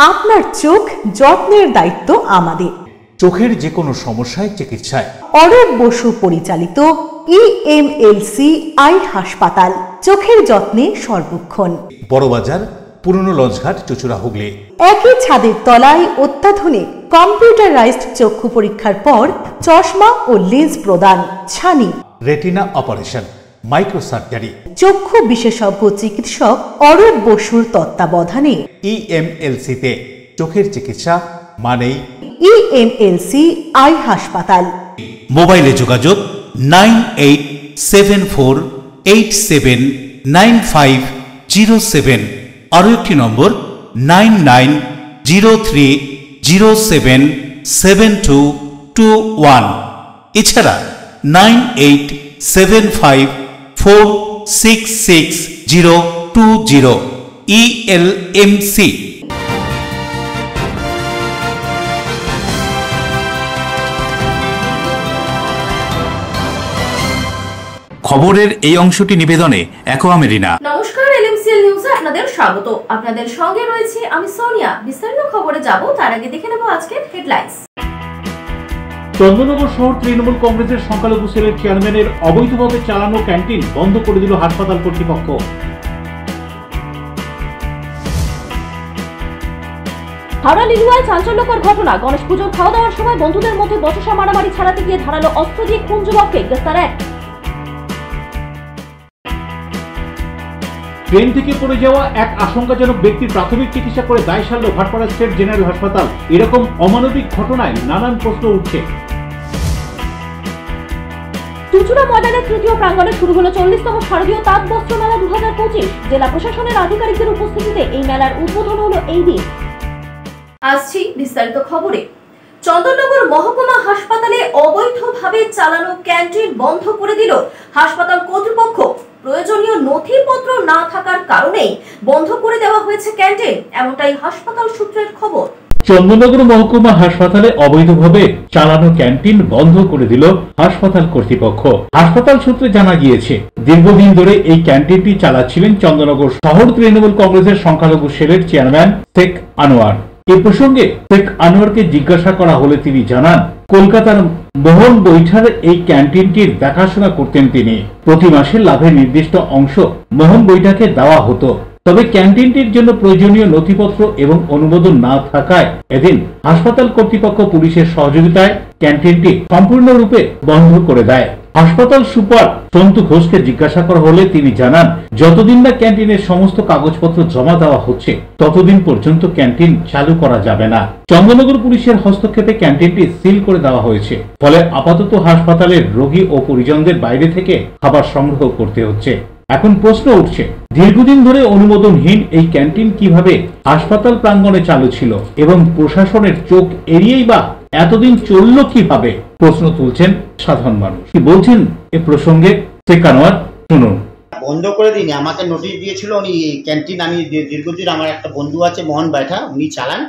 আপনার চোখ যত্নের দায়িত্ব আমাদের। চোখের যে কোনো সমস্যায় চিকিৎসায় অরূপ বসু পরিচালিত EMLC আই হাসপাতাল, চোখের যত্নে সর্বক্ষণ। বড়বাজার, পুরনো লঞ্চঘাট, চুচুড়া, হুগলি। একই ছাদের তলায় অত্যাধুনিক কম্পিউটারাইজড চক্ষু পরীক্ষার পর চশমা ও লেন্স প্রদান, ছানি, রেটিনা অপারেশন, মাইক্রোসার্জারি। চক্ষু বিশেষজ্ঞ চিকিৎসক অরূপ বসুর তত্ত্বাবধানে EMLC-তে চোখের চিকিৎসা মানেই EMLC আই হাসপাতাল। মোবাইলে যোগাযোগ 9874879507। আরও একটি নম্বর 9903077221। এছাড়া 9875466020। ELMC। খবরের এই অংশটি নিবেদনে অ্যাকোয়া মেরিনা। নমস্কার, এলএমসিএল নিউজে আপনাদের স্বাগত। আপনাদের সঙ্গে রয়েছে আমি সোনিয়া। বিস্তারিত খবরে যাব তার আগে দেখে নেব আজকের হেডলাইন্স। চন্দননগর শহর তৃণমূল কংগ্রেসের সংখ্যালঘু সেলের চেয়ারম্যানের অবৈধভাবে চালানো ক্যান্টিন বন্ধ করে দিল হাসপাতাল কর্তৃপক্ষ। হাওড়া লিলুয়ায় চাঞ্চল্যকর ঘটনা। গণেশ পুজোর খাওয়া দাওয়ার সময় বন্ধুদের মধ্যে বচসা মারামারি ছাড়াতে গিয়ে ধারালো অস্ত্র দিয়ে খুন যুবককে, গ্রেফতার এক। ট্রেন থেকে পড়ে যাওয়া এক আশঙ্কাজনক ব্যক্তির প্রাথমিক চিকিৎসা করে দায় সারল ভাটপাড়া স্টেট জেনারেল হাসপাতাল। এরকম অমানবিক ঘটনায় নানান প্রশ্ন উঠছে। চুচুড়া ময়দানের তৃতীয় প্রাঙ্গণে শুরু হলো 40তম শারদীয় তাঁত বস্ত্র মেলা 2025। জেলা প্রশাসনের আধিকারিকদের উপস্থিতিতে এই মেলার উদ্বোধন হলো এই দিন। আসছি বিস্তারিত খবরে। চন্দননগর মহকুমা হাসপাতালে অবৈধভাবে চালানো ক্যান্টিন বন্ধ করে দিল হাসপাতাল কর্তৃপক্ষ। প্রয়োজনীয় নথিপত্র না থাকার কারণেই বন্ধ করে দেওয়া হয়েছে ক্যান্টিন, এমনটাই হাসপাতাল সূত্রের খবর। চন্দননগর মহকুমা হাসপাতালে অবৈধভাবে চালানো ক্যান্টিন বন্ধ করে দিল হাসপাতাল কর্তৃপক্ষ। হাসপাতাল সূত্রে জানা গিয়েছে, দীর্ঘদিন ধরে এই ক্যান্টিনটি চালাচ্ছিলেন চন্দননগর শহর তৃণমূল কংগ্রেসের সংখ্যালঘু সেলের চেয়ারম্যান শেখ আনোয়ার। এ প্রসঙ্গে শেখ আনোয়ারকে জিজ্ঞাসা করা হলে তিনি জানান, কলকাতার মোহন বৈঠার এই ক্যান্টিনটির দেখাশোনা করতেন তিনি। প্রতি মাসে লাভের নির্দিষ্ট অংশ মোহন বৈঠাকে দেওয়া হতো। তবে ক্যান্টিনটির জন্য প্রয়োজনীয় নথিপত্র এবং অনুমোদন না থাকায় এদিন হাসপাতাল কর্তৃপক্ষ পুলিশের সহযোগিতায় ক্যান্টিনটি সম্পূর্ণরূপে বন্ধ করে দেয়। হাসপাতাল সুপার সন্তু ঘোষকে জিজ্ঞাসা করা হলে তিনি জানান, যতদিন না ক্যান্টিনের সমস্ত কাগজপত্র জমা দেওয়া হচ্ছে ততদিন পর্যন্ত ক্যান্টিন চালু করা যাবে না। চন্দননগর পুলিশের হস্তক্ষেপে ক্যান্টিনটি সিল করে দেওয়া হয়েছে। ফলে আপাতত হাসপাতালের রোগী ও পরিজনদের বাইরে থেকে খাবার সংগ্রহ করতে হচ্ছে। এখন প্রশ্ন উঠছে, দীর্ঘদিন ধরে অনুমোদনহীন এই ক্যান্টিন কিভাবে হাসপাতাল প্রাঙ্গণে চালু ছিল এবং প্রশাসনের চোখ এড়িয়েই বা এতদিন চলল কিভাবে, প্রশ্ন তুলছেন সাধারণ মানুষ। কি বলছেন এ প্রসঙ্গে শেখ আনোয়ার, শুনুন। বন্ধ করে দিইনি, আমাকে নোটিশ দিয়েছিল। উনি ক্যান্টিন, আমি দীর্ঘদিন, আমার একটা বন্ধু আছে মোহন বাইঠা, উনি চালান,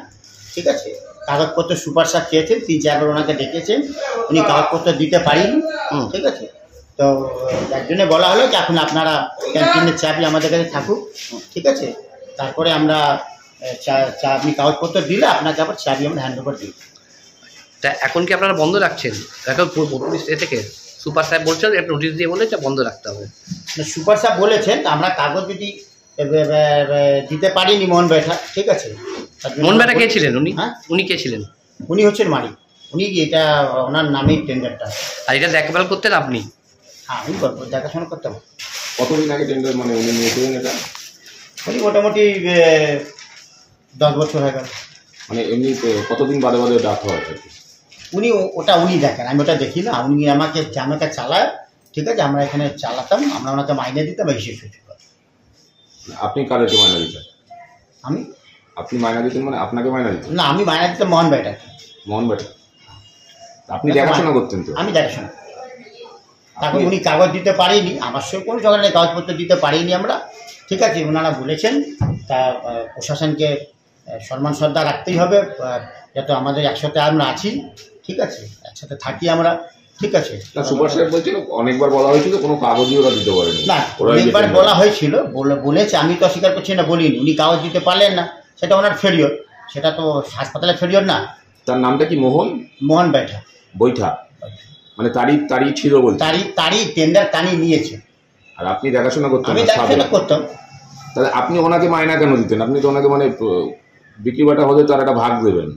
ঠিক আছে। কাগজপত্র সুপার স্যার চেয়েছেন, 3-4 বার ওনাকে ডেকেছেন, উনি কাগজপত্র দিতে পারিনি, ঠিক আছে। তো যার জন্য বলা হলো যে এখন আপনারা ক্যান্টিনের চাবি আমাদের কাছে থাকুক, ঠিক আছে। তারপরে আমরা আপনি কাগজপত্র দিলে আপনাকে আবার চাবি আমরা হ্যান্ড ওভার দিই। তা এখন কি আপনারা বন্ধ রাখছেন? এখন পুলিশ থেকে সুপার সাহেব বলছেন, নোটিশ দিয়ে বলে বন্ধ রাখতে হবে। সুপার সাহেব বলেছেন আমরা কাগজ যদি দিতে পারিনি মোহন বেঠা, ঠিক আছে। মোহন বেঠা কে ছিলেন? উনি কে ছিলেন? উনি হচ্ছেন মালিক, উনি এটা ওনার নামেই টেন্ডারটা। আর এটা দেখভাল করতেন আপনি? হ্যাঁ, আমি দেখাশোনা করতাম। কতদিন আগে টেন্ডার মানে উনি নিয়েছিলেন এটা? উনি মোটামুটি 10 বছর হয়ে গেল। মানে এমনি কতদিন বাদে বাদে ডাক হয়? উনি উনি দেখেন, আমি ওটা দেখি না। উনি আমাকে চালায়, ঠিক আছে। আমরা এখানে চালাতাম, আমরা ওনাকে মাইনে দিতাম, এই শেষ হয়েছিল। আপনি কাদেরকে মাইনা দিতেন? আপনি মাইনা দিতেন মানে আপনাকে মাইনা দিতেন? না, আমি মাইনা দিতাম মোহন বেটা। মোহন বেটা আপনি দেখাশোনা করতেন তো? আমি দেখাশোনা। তারপর উনি কাগজ দিতে পারিনি, আমার সঙ্গে কোনো ঝগড়া নেই, কাগজপত্র দিতে পারিনি আমরা, ঠিক আছে। ওনারা বলেছেন, তা প্রশাসনকে সম্মান শ্রদ্ধা রাখতেই হবে, যাতে আমাদের একসাথে আমরা আছি, ঠিক আছে, একসাথে থাকি আমরা, ঠিক আছে। সুপার সাহেব বলছিল অনেকবার বলা হয়েছিল কোনো কাগজই ওরা দিতে পারেনি। না, অনেকবার বলা হয়েছিল, বলেছে, আমি তো অস্বীকার করছি না, বলিনি। উনি কাগজ দিতে পারলেন না, সেটা ওনার ফেলিওর, সেটা তো হাসপাতালে ছড়িয়ে না। তার নামটা কি? মোহন বৈঠা। বৈঠা মানে তারই ছিল বলতে? তারই টেন্ডার তানি নিয়েছে। আর আপনি দেখাশোনা করতেন? আমি দেখাশোনা করতাম। তাহলে আপনি ওনাকে মাইনা কেন দিতেন? আপনি তো ওনাকে মানে বিক্রি বাটা হলে তো আর একটা ভাগ দেবেন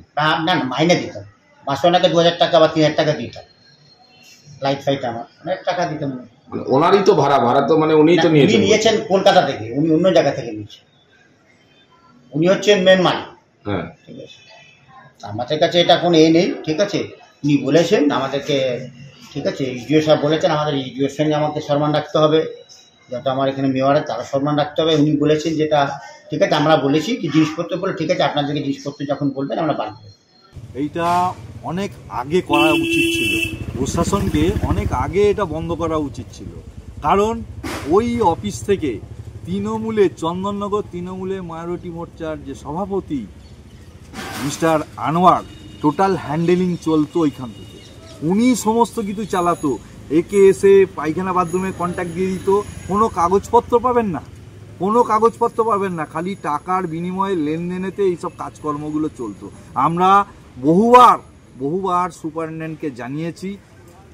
না। মাইনে দিতাম মাসে ওনাকে 2000 টাকা বা 3000 টাকা দিতাম। লাইট ফাইট আমার অনেক টাকা দিতাম। মানে ওনারই তো ভাড়া তো মানে উনিই তো নিয়েছেন কলকাতা থেকে, উনি অন্য জায়গা থেকে নিয়েছেন। উনি হচ্ছেন মেন মালিক। হ্যাঁ ঠিক আছে, আমাদের কাছে এটা কোনো নেই। ঠিক আছে, উনি বলেছেন আমাদেরকে। ঠিক আছে, ইডিও সাহেব বলেছেন আমাদের ইডিওর সঙ্গে আমাকে সম্মান রাখতে হবে, যত আমার এখানে মেয়র আছে তারা সম্মান রাখতে হবে। উনি বলেছেন যেটা ঠিক আছে। আমরা বলেছি কি জিনিসপত্র বলে ঠিক আছে, আপনাদেরকে জিনিসপত্র যখন বলবেন আমরা বাদ দেবো। এইটা অনেক আগে করা উচিত ছিল, প্রশাসনকে অনেক আগে এটা বন্ধ করা উচিত ছিল। কারণ ওই অফিস থেকে তৃণমূলের চন্দননগর তৃণমূলের মাইনরিটি মোর্চার যে সভাপতি মিস্টার আনোয়ার টোটাল হ্যান্ডেলিং চলতো ওইখান থেকে। উনি সমস্ত কিছু চালাতো। একে এসে পায়খানা বাথরুমে কন্ট্যাক্ট দিয়ে দিত। কোনো কাগজপত্র পাবেন না, খালি টাকার বিনিময়ে লেনদেনেতে এইসব কাজকর্মগুলো চলতো। আমরা বহুবার সুপারিনটেন্ডেন্টকে জানিয়েছি,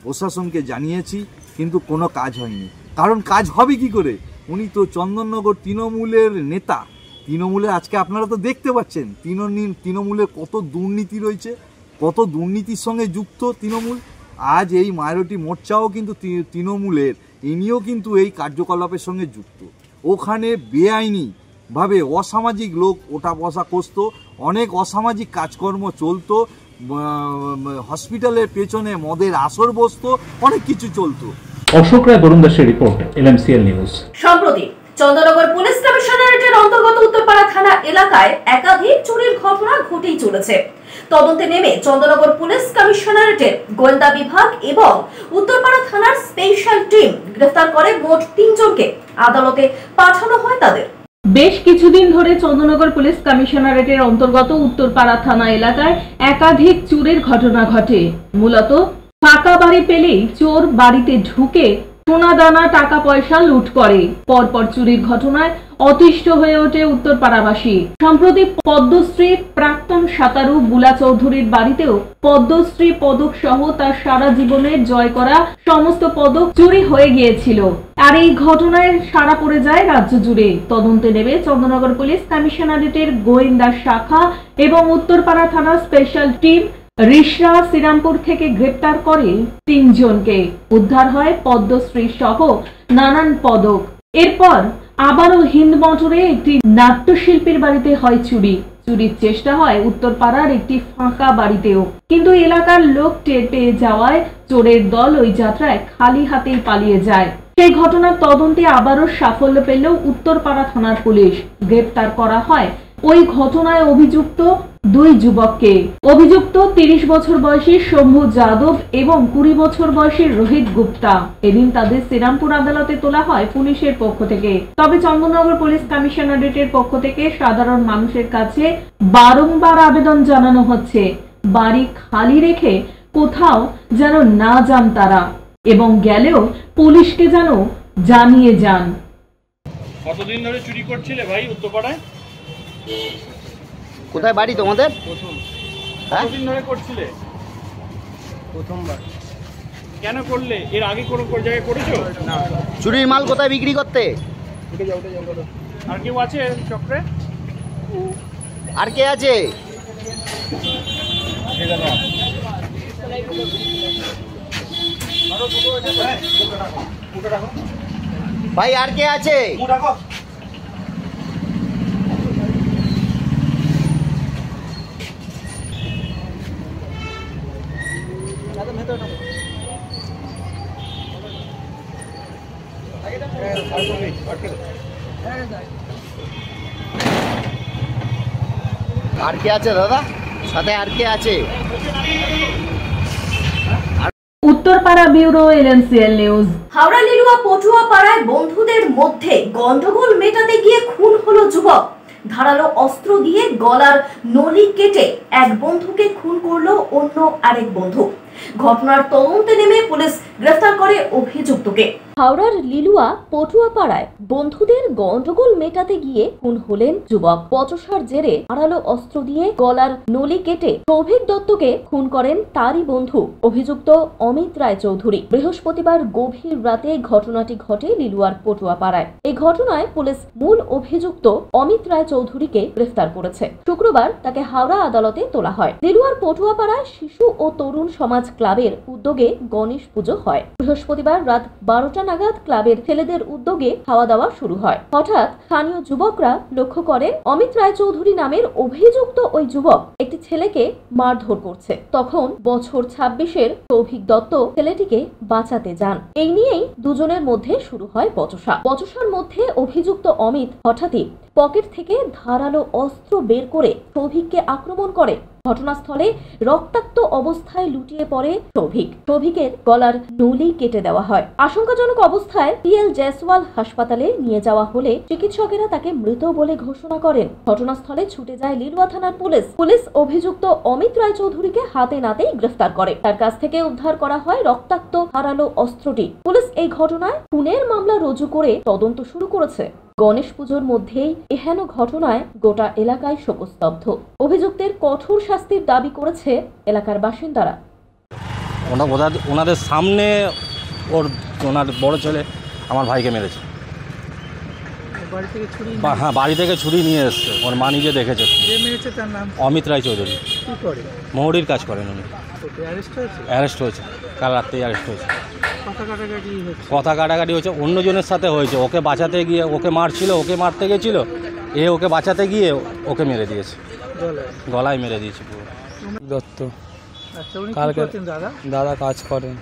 প্রশাসনকে জানিয়েছি, কিন্তু কোনো কাজ হয়নি। কারণ কাজ হবে কি করে? উনি তো চন্দননগর তৃণমূলের নেতা। তৃণমূলের আজকে আপনারা তো দেখতে পাচ্ছেন তৃণমূলের কত দুর্নীতি রয়েছে, কত দুর্নীতির সঙ্গে যুক্ত তৃণমূল। আজ এই মাইনরিটি মোর্চাও কিন্তু তৃণমূলের, ইনিও কিন্তু এই কার্যকলাপের সঙ্গে যুক্ত। ওখানে বেআইনিভাবে অসামাজিক লোক ওঠা বসা করত, অনেক অসামাজিক কাজকর্ম চলতো, হসপিটালের পেছনে মদের আসর বসতো, অনেক কিছু চলতো। অশোক রায় বরুণ দাসের রিপোর্ট, LMCL নিউজ। সম্প্রতি চন্দননগর পুলিশ কমিশনারেটের অন্তর্গত উত্তরপাড়া থানা এলাকায় একাধিক চুরির ঘটনা ঘটেই চলেছে। তদন্তে নেমে চন্দননগর পুলিশ কমিশনারেটের গোয়েন্দা বিভাগ এবং উত্তরপাড়া থানার স্পেশাল টিম গ্রেফতার করে মোট 3 জনকে আদালতে পাঠানো হয় তাদের। বেশ কিছুদিন ধরে চন্দননগর পুলিশ কমিশনারেটের অন্তর্গত উত্তরপাড়া থানা এলাকায় একাধিক চুরির ঘটনা ঘটে। মূলত ফাঁকা বাড়ি পেলেই চোর বাড়িতে ঢুকে সোনা দানা টাকা পয়সা লুট করে। পরপর চুরির ঘটনায় অতিষ্ঠ হয়ে ওঠে উত্তরপাড়াবাসী। সম্প্রতি পদ্মশ্রী প্রাক্তন সাঁতারু বুলা চৌধুরীর বাড়িতেও পদ্মশ্রী পদক সহ তার সারা জীবনের জয় করা সমস্ত পদক চুরি হয়ে গিয়েছিল। আর এই ঘটনায় সাড়া পড়ে যায় রাজ্য জুড়ে। তদন্তে নেমে চন্দননগর পুলিশ কমিশনারেটের গোয়েন্দা শাখা এবং উত্তরপাড়া থানার স্পেশাল টিম রিশরা শ্রীরামপুর থেকে গ্রেপ্তার করে 3 জনকে। উদ্ধার হয় পদ্মশ্রী সহ নানান পদক। এরপর আবারও হিন্দমটরে একটি নাট্যশিল্পীর বাড়িতে হয় চুরি। চুরির চেষ্টা হয় উত্তরপাড়ার একটি ফাঁকা বাড়িতেও, কিন্তু এলাকার লোক টের পেয়ে যাওয়ায় চোরের দল ওই যাত্রায় খালি হাতেই পালিয়ে যায়। সেই ঘটনার তদন্তে আবারও সাফল্য পেল উত্তরপাড়া থানার পুলিশ। গ্রেপ্তার করা হয় ওই ঘটনায় অভিযুক্ত 2 যুবককে। অভিযুক্ত 30 বছর বয়সী শম্ভু যাদব এবং 20 বছর বয়সী রোহিত গুপ্তা। এদিন তাদের শ্রীরামপুর আদালতে তোলা হয় পুলিশের পক্ষ থেকে। তবে চন্দননগর পুলিশ কমিশনারেটের পক্ষ থেকে সাধারণ মানুষের কাছে বারংবার আবেদন জানানো হচ্ছে, বাড়ি খালি রেখে কোথাও যেন না যান তারা, এবং গেলেও পুলিশকে যেন জানিয়ে যান। কতদিন ধরে চুরি করছিলে ভাই উত্তরপাড়ায়? কোথায় বাড়ি তোমাদের? কতদিন ধরে করছিলে? প্রথমবার। কেন করলে? এর আগে কোনো জায়গায় করেছো? না। চুরির মাল কোথায় বিক্রি করতে? আর কেউ আছে চক্রে? আর কে আছে? ভাই আর কে আছে? আর কে আছে দাদা? সাথে আর কে আছে? Uttarpara bureau, LMCL news. Howrah Liluah Patua পাড়ায় বন্ধুদের মধ্যে গন্ডগোল মেটাতে গিয়ে খুন হলো যুবক। ধারালো অস্ত্র দিয়ে গলার নলি কেটে এক বন্ধুকে খুন করলো অন্য আরেক বন্ধু। ঘটনার তদন্তে নেমে পুলিশ গ্রেফতার করে অভিযুক্তকে। হাওড়ার লিলুয়া পটুয়াপাড়ায় বন্ধুদের গন্ডগোল মেটাতে গিয়ে খুন হলেন যুবক। বচসার জেরে ধারালো অস্ত্র দিয়ে গলার নলি কেটে সৌভিক দত্তকে খুন করেন তারই বন্ধু অভিযুক্ত অমিত রায় চৌধুরী। বৃহস্পতিবার গভীর রাতে ঘটনাটি ঘটে লিলুয়ার পটুয়াপাড়ায়। এই ঘটনায় পুলিশ মূল অভিযুক্ত অমিত রায় চৌধুরীকে গ্রেফতার করেছে। শুক্রবার তাকে হাওড়া আদালতে তোলা হয়। লিলুয়ার পটুয়াপাড়ায় শিশু ও তরুণ সমাজ ক্লাবের উদ্যোগে গণেশ পুজো হয়। বৃহস্পতিবার রাত 12টা নাগাদ ক্লাবের ছেলেদের উদ্যোগে খাওয়া দাওয়া শুরু হয়। হঠাৎ স্থানীয় যুবকরা লক্ষ্য করেন অমিত রায় চৌধুরী নামের অভিযুক্ত ওই যুবক একটি ছেলেকে মারধর করছে। তখন বছর 26-এর সৌভিক দত্ত ছেলেটিকে বাঁচাতে যান। এই নিয়েই দুজনের মধ্যে শুরু হয় বচসা। বচসার মধ্যে অভিযুক্ত অমিত হঠাৎই পকেট থেকে ধারালো অস্ত্র বের করে সৌভিককে আক্রমণ করে। ঘটনাস্থলে রক্তাক্ত অবস্থায় লুটিয়ে পড়ে সৌভিক। সৌভিকের গলার নলি কেটে দেওয়া হয়। আশঙ্কাজনক অবস্থায় PL জয়সওয়াল হাসপাতালে নিয়ে যাওয়া হলে চিকিৎসকেরা তাকে মৃত বলে ঘোষণা করেন। ঘটনাস্থলে ছুটে যায় লিলুয়া থানার পুলিশ। পুলিশ অভিযুক্ত অমিত রায় চৌধুরীকে হাতে নাতেই গ্রেফতার করে। তার কাছ থেকে উদ্ধার করা হয় রক্তাক্ত ধারালো অস্ত্রটি। পুলিশ এই ঘটনায় খুনের মামলা রুজু করে তদন্ত শুরু করেছে। গণেশ পুজোর মধ্যেই এহেন ঘটনায় গোটা এলাকায় শোকস্তব্ধ। অভিযুক্তের কঠোর শাস্তির দাবি করেছে এলাকার বাসিন্দারা। ওনাদের সামনে ওনার বড় ছেলে আমার ভাইকে মেরেছে। হ্যাঁ, বাড়ি থেকে ছুরি নিয়ে এসছে। ওর মা নিজে দেখেছে। অমিত রায় চৌধুরী মৌরির কাজ করেন উনি। অ্যারেস্ট হয়েছে, কাল রাত্রেই অ্যারেস্ট হয়েছে। কথা কাটাকাটি হয়েছে, অন্যজনের সাথে হয়েছে। ওকে বাঁচাতে গিয়ে ওকে মারছিল, ওকে মারতে গেছিল, ওকে বাঁচাতে গিয়ে ওকে মেরে দিয়েছে, গলায় মেরে দিয়েছে পুরো। দত্ত কালকে দাদা কাজ করেন।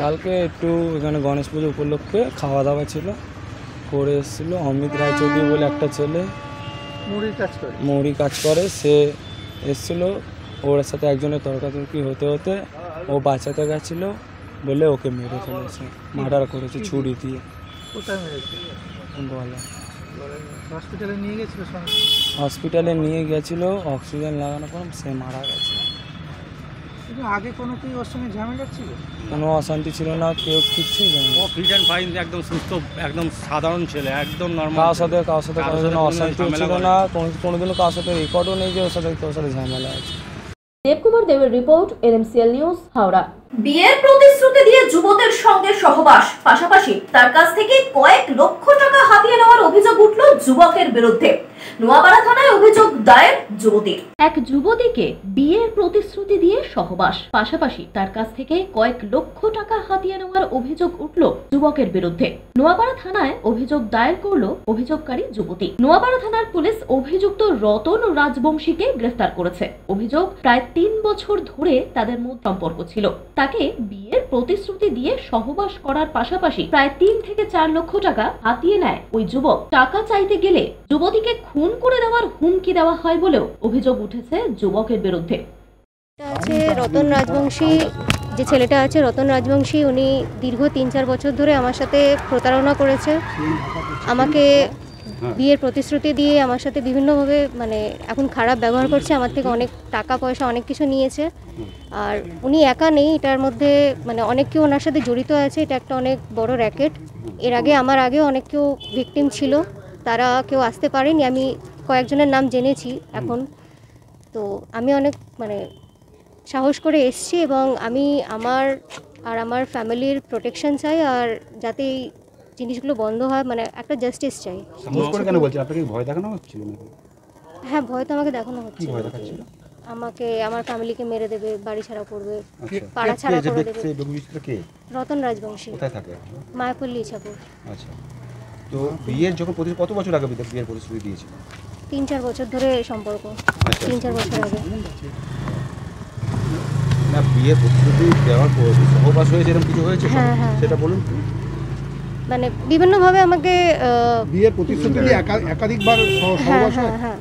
কালকে একটু এখানে গণেশ পুজো উপলক্ষে খাওয়া দাওয়া ছিল, করে এসেছিল। অমিত রায় চৌধুরী বলে একটা ছেলে মৌরি কাজ করে, সে এসেছিল। ওর সাথে একজনের তর্কাতর্কি হতে হতে ও বাঁচাতে গেছিল বলে ওকে মেরে ফেলেছে, মার্ডার করেছে ছুরি দিয়ে। গলা হসপিটালে নিয়ে গেছিল, অক্সিজেন লাগানোর পর সে মারা গেছে। আগে কোনো কি ওর সঙ্গে ঝামেলা ছিল? কোনো অশান্তি ছিল না, কেউ কিচ্ছু জানে না। ফিট অ্যান্ড ফাইন, একদম সুস্থ, একদম সাধারণ ছেলে, একদম নরমাল। কারোর সাথে কোনো অশান্তি ছিল না, কোনোদিনও কারোর সাথে রেকর্ডও নেই যে ওর সাথে ঝামেলা আছে। দেবকুমার দেবের রিপোর্ট, LMCL নিউজ, হাওড়া। বিয়ের প্রতিশ্রুতি দিয়ে যুবকের সঙ্গে সহবাস, পাশাপাশি তার কাছ থেকে কয়েক লক্ষ টাকা হাতিয়ে নেওয়ার অভিযোগ উঠল যুবকের বিরুদ্ধে। নোয়াপাড়া থানায় অভিযোগ দায়ের যুবতীর। এক যুবতীকে বিয়ের প্রতিশ্রুতি দিয়ে সহবাস, পাশাপাশি তার কাছ থেকে কয়েক লক্ষ টাকা হাতিয়ে নেওয়ার অভিযোগ উঠল যুবকের বিরুদ্ধে। নোয়াপাড়া থানায় অভিযোগ দায়ের করল অভিযোগকারী যুবতী। নোয়াপাড়া থানার পুলিশ অভিযুক্ত রতন রাজবংশীকে গ্রেফতার করেছে। অভিযোগ, প্রায় 3 বছর ধরে তাদের মধ্যে সম্পর্ক ছিল। তাকে বিয়ের প্রতিশ্রুতি দিয়ে সহবাস করার পাশাপাশি প্রায় 3 থেকে 4 লক্ষ টাকা হাতিয়ে নেয় ওই যুবক। টাকা চাইতে গেলে যুবতীকে খুন করে দেওয়ার হুমকি দেওয়া হয় বলেও অভিযোগ উঠেছে যুবকের বিরুদ্ধে। রতন রাজবংশী, যে ছেলেটা আছে রতন রাজবংশী, উনি দীর্ঘ 3-4 বছর ধরে আমার সাথে প্রতারণা করেছে। আমাকে বিয়ের প্রতিশ্রুতি দিয়ে আমার সাথে বিভিন্নভাবে এখন খারাপ ব্যবহার করছে। আমার থেকে অনেক টাকা পয়সা অনেক কিছু নিয়েছে। আর উনি একা নেই, এটার মধ্যে অনেক কেউ ওনার সাথে জড়িত আছে। এটা একটা অনেক বড় র্যাকেট। এর আগে আমার আগেও অনেক কেউ ভিকটিম ছিল, তারা কেউ আসতে পারেনি। আমি কয়েকজনের নাম জেনেছি এখন। তো আমি অনেক সাহস করে এসেছি এবং আমি আমার ফ্যামিলির প্রোটেকশন চাই, আর যাতে এই জিনিসগুলো বন্ধ হয়, একটা জাস্টিস চাই। কেন বলছেন? আপনাকে ভয় দেখানো হচ্ছিল? হ্যাঁ, ভয় তো আমাকে দেখানো হচ্ছে। আমাকে আমার ফ্যামিলিকে মেরে দেবে, বাড়ি ছাড়া করবে, পাড়া ছাড়া করে দেবে। রতন রাজবংশী। কোথায় থাকে? মায়াপল্লী, ইছাপুর। আচ্ছা, তো বিয়ের যখন কত বছর আগে বিয়ের প্রতিশ্রুতি দিয়েছিল? 3-4 বছর ধরে সম্পর্ক। 3-4 বছর আগে না, বিয়ের প্রতিশ্রুতি দেওয়ার পর সহবাস হয়েছে, এরকম কিছু হয়েছে? সেটা বলুন। বিভিন্নভাবে আমাকে বিয়ের প্রতিশ্রুতি দিয়ে একাধিকবার সহবাস হয়। হ্যাঁ,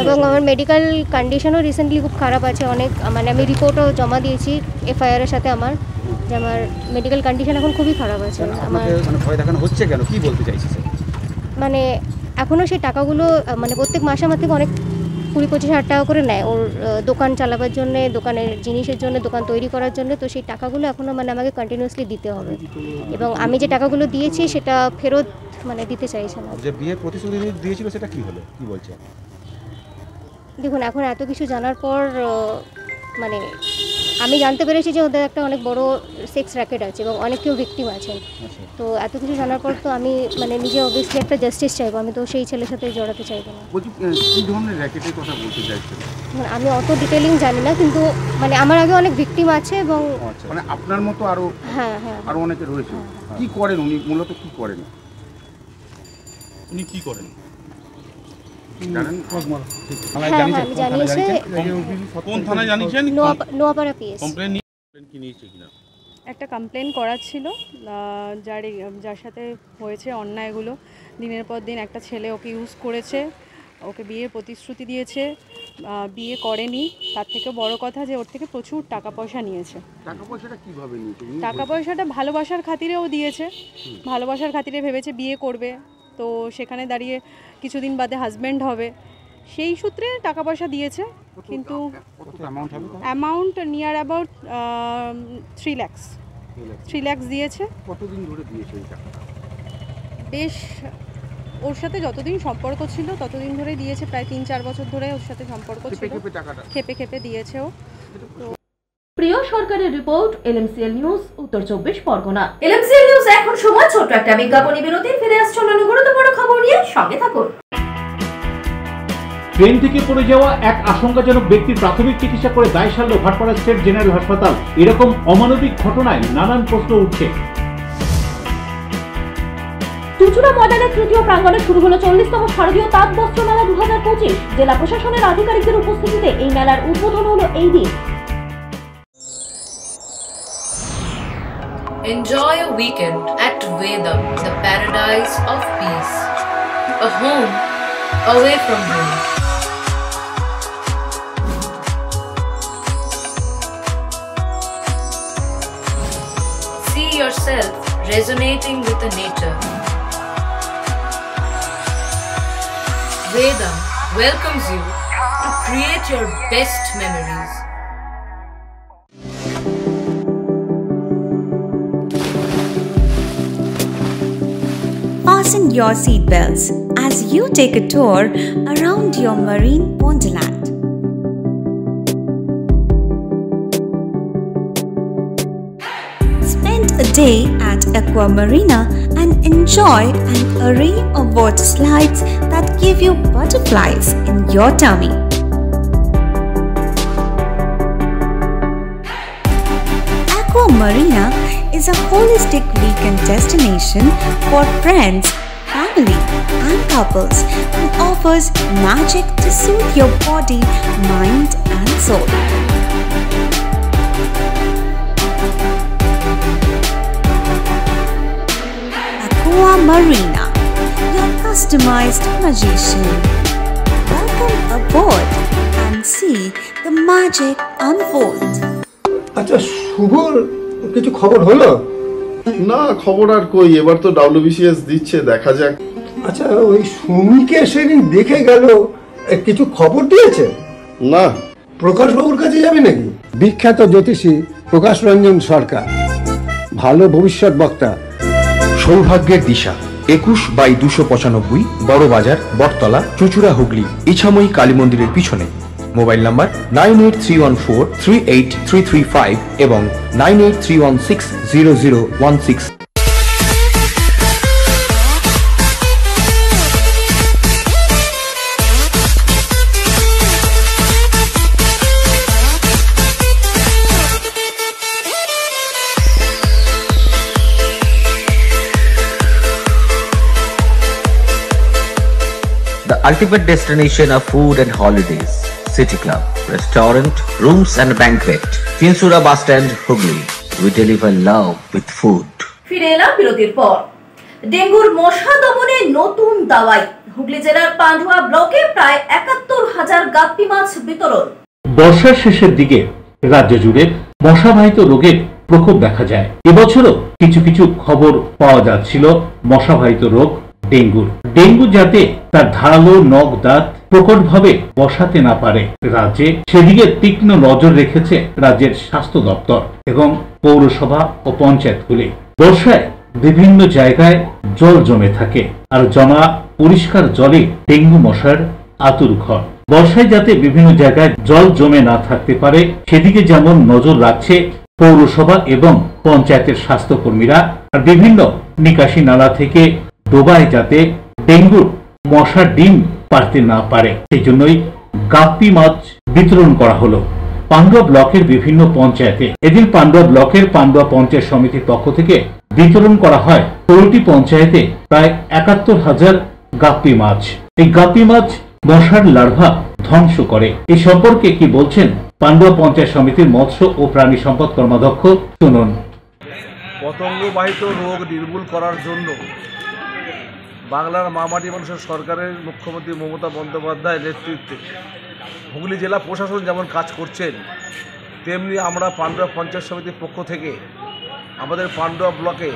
এবং আমার মেডিকেল কন্ডিশনও রিসেন্টলি খুব খারাপ আছে অনেক। আমি রিপোর্টও জমা দিয়েছি FIR এর সাথে আমার, যে আমার মেডিকেল কন্ডিশন এখন খুবই খারাপ আছে। আমার ভয় দেখানো হচ্ছে কেন? কি বলতে চাইছি? এখনও সেই টাকাগুলো প্রত্যেক মাসে আমার থেকে অনেক 20-25 হাজার টাকা করে নেয় ওর দোকান চালাবার জন্য, দোকানের জিনিসের জন্য, দোকান তৈরি করার জন্য। তো সেই টাকাগুলো এখনও মানে আমাকে কন্টিনিউয়াসলি দিতে হবে, এবং আমি যে টাকাগুলো দিয়েছি সেটা ফেরত মানে দিতে চাইছে না। যে বিয়ের প্রতিশ্রুতি দিয়েছিল সেটা কি হলো, কি বলছে? দেখুন, এখন এত কিছু জানার পর মানে আমি জানতে পেরেছি যে ওদের একটা অনেক বড় সেক্স র্যাকেট আছে এবং অনেক কেউ ভিকটিম আছেন। তো এত কিছু জানার পর তো আমি মানে নিজে অবভিয়াসলি একটা জাস্টিস চাইবো, আমি তো সেই ছেলের সাথে জড়াতে চাইবো না। বলছি কি ধরনের র্যাকেটের কথা বলতে চাইছেন? আমি অত ডিটেলিং জানি না, কিন্তু মানে আমার আগে অনেক ভিকটিম আছে এবং মানে আপনার মতো আরো আরো অনেকে রয়েছে। কি করেন উনি, মূলত কি করেন? উনি কি করেন জানেন? কোন থানায় জানিয়েছেন? নোয়াপাড়া পিএস। কমপ্লেন কি নিয়েছে কিনা? একটা কমপ্লেন করা ছিল, যার সাথে হয়েছে অন্যায়গুলো। দিনের পর দিন একটা ছেলে ওকে ইউজ করেছে, ওকে বিয়ের প্রতিশ্রুতি দিয়েছে, বিয়ে করেনি। তার থেকে বড় কথা যে ওর থেকে প্রচুর টাকা পয়সা নিয়েছে। টাকা পয়সাটা কিভাবে নিয়েছে? টাকা পয়সাটা ভালোবাসার খাতিরেও দিয়েছে, ভালোবাসার খাতিরে ভেবেছে বিয়ে করবে, তো সেখানে দাঁড়িয়ে কিছুদিন বাদে হাজব্যান্ড হবে, সেই সূত্রে টাকা পয়সা দিয়েছে। কিন্তু অ্যামাউন্ট নিয়ার অ্যাবাউট 3 লাখ দিয়েছে। কতদিন ধরে দিয়েছে এই টাকা? বেশ, ওর সাথে যতদিন সম্পর্ক ছিল ততদিন ধরে দিয়েছে, প্রায় 3-4 বছর ধরে ওর সাথে সম্পর্ক ছিল। খেপে খেপে দিয়েছে ও। প্রিয় সরকারের রিপোর্ট, LMCL নিউজ, উত্তর 24 পরগনা। LMCL নিউজ এখন সময় ছোট্ট একটা বিজ্ঞাপনী বিরতি, ফিরে আসছে অন্যান্য গুরুত্বপূর্ণ খবর নিয়ে, সঙ্গে থাকুন। ট্রেন থেকে পড়ে যাওয়া এক আশঙ্কাজনক ব্যক্তির প্রাথমিক চিকিৎসা করে দায় সারল ভাটপাড়া স্টেট জেনারেল হাসপাতাল। এরকম অমানবিক ঘটনায় নানান প্রশ্ন উঠছে। চুঁচুড়া ময়দানের তৃতীয় প্রাঙ্গণে শুরু হলো 40তম শারদীয় তাঁত বস্ত্র মেলা 2025। জেলা প্রশাসনের আধিকারিকদের উপস্থিতিতে এই মেলার উদ্বোধন হলো এই দিন। Enjoy a weekend at Vedam, the paradise of peace. A home away from home. See yourself resonating with the nature. Vedam welcomes you to create your best memories. Fasten your seatbelts as you take a tour around your marine wonderland. Spend a day at Aqua Marina and enjoy an array of water slides that give you butterflies in your tummy. Aqua Marina is a holistic weekend destination for friends, family and couples and offers magic to soothe your body, mind and soul. Aqua Marina, your customized magician. Welcome aboard and see the magic unfold. আচ্ছা, শুভর কিছু খবর হলো? না, খবর আর কই, এবার তো WBCS দিচ্ছে, দেখা যাক। আচ্ছা, ওই সুমিকে সেদিন দেখে গেল, কিছু খবর দিয়েছে? না। প্রকাশ বাবুর কাছে যাবে নাকি? বিখ্যাত জ্যোতিষী প্রকাশ রঞ্জন সরকার, ভালো ভবিষ্যৎ বক্তা। সৌভাগ্যের দিশা 21/295 বড় বাজার, বটতলা, চুঁচুড়া, হুগলি, ইছাময়ী কালী মন্দিরের পিছনে। মোবাইল নাম্বার 9831438335 এবং 9831600016। The ultimate destination of food and holidays. City Club, restaurant, rooms and banquet. Finsura Bus Stand, Hugli. We deliver love with food. ফিরে এলাম বিরতির পর। ডেঙ্গুর মশা দমনে নতুন দাওয়াই। হুগলি জেলার পান্ডুয়া ব্লকে প্রায় ৭১,০০০ গাপ্পি মাছ বিতরণ। বর্ষার শেষের দিকে রাজ্য জুড়ে মশাবাহিত রোগের প্রকোপ দেখা যায়। এবছরও কিছু কিছু খবর পাওয়া যাচ্ছিল মশাবাহিত রোগ ডেঙ্গুর। ডেঙ্গু যাতে তার ধারালো নখ দাঁত প্রকটভাবে বসাতে না পারে রাজ্যে, সেদিকে তীক্ষ্ণ নজর রেখেছে রাজ্যের স্বাস্থ্য দপ্তর এবং পৌরসভা ও পঞ্চায়েতগুলি। বর্ষায় বিভিন্ন জায়গায় জল জমে থাকে, আর জমা পরিষ্কার জলে ডেঙ্গু মশার আতুর ঘর। বর্ষায় যাতে বিভিন্ন জায়গায় জল জমে না থাকতে পারে সেদিকে যেমন নজর রাখছে পৌরসভা এবং পঞ্চায়েতের স্বাস্থ্যকর্মীরা, আর বিভিন্ন নিকাশি নালা থেকে ডোবায় যাতে ডেঙ্গুর মশার ডিম পারতে না পারে সেই জন্যই গাপ্পি মাছ বিতরণ করা হলো পান্ডুয়া ব্লকের বিভিন্ন পঞ্চায়েতে। এদিন পান্ডুয়া ব্লকের পান্ডুয়া পঞ্চায়েত সমিতির পক্ষ থেকে বিতরণ করা হয় 16টি পঞ্চায়েতে প্রায় 71,000 গাপ্পি মাছ। এই গাপ্পি মাছ মশার লার্ভা ধ্বংস করে। এই সম্পর্কে কি বলছেন পান্ডুয়া পঞ্চায়েত সমিতির মৎস্য ও প্রাণী সম্পদ কর্মাধ্যক্ষ, শুনুন। পতঙ্গবাহিত রোগ নির্মূল করার জন্য বাংলার মামাটি মানুষের সরকারের মুখ্যমন্ত্রী মমতা বন্দ্যোপাধ্যায়ের নেতৃত্বে হুগলি জেলা প্রশাসন যেমন কাজ করছেন, তেমনি আমরা পান্ডুয়া পঞ্চায়েত সমিতির পক্ষ থেকে আমাদের পান্ডুয়া ব্লকে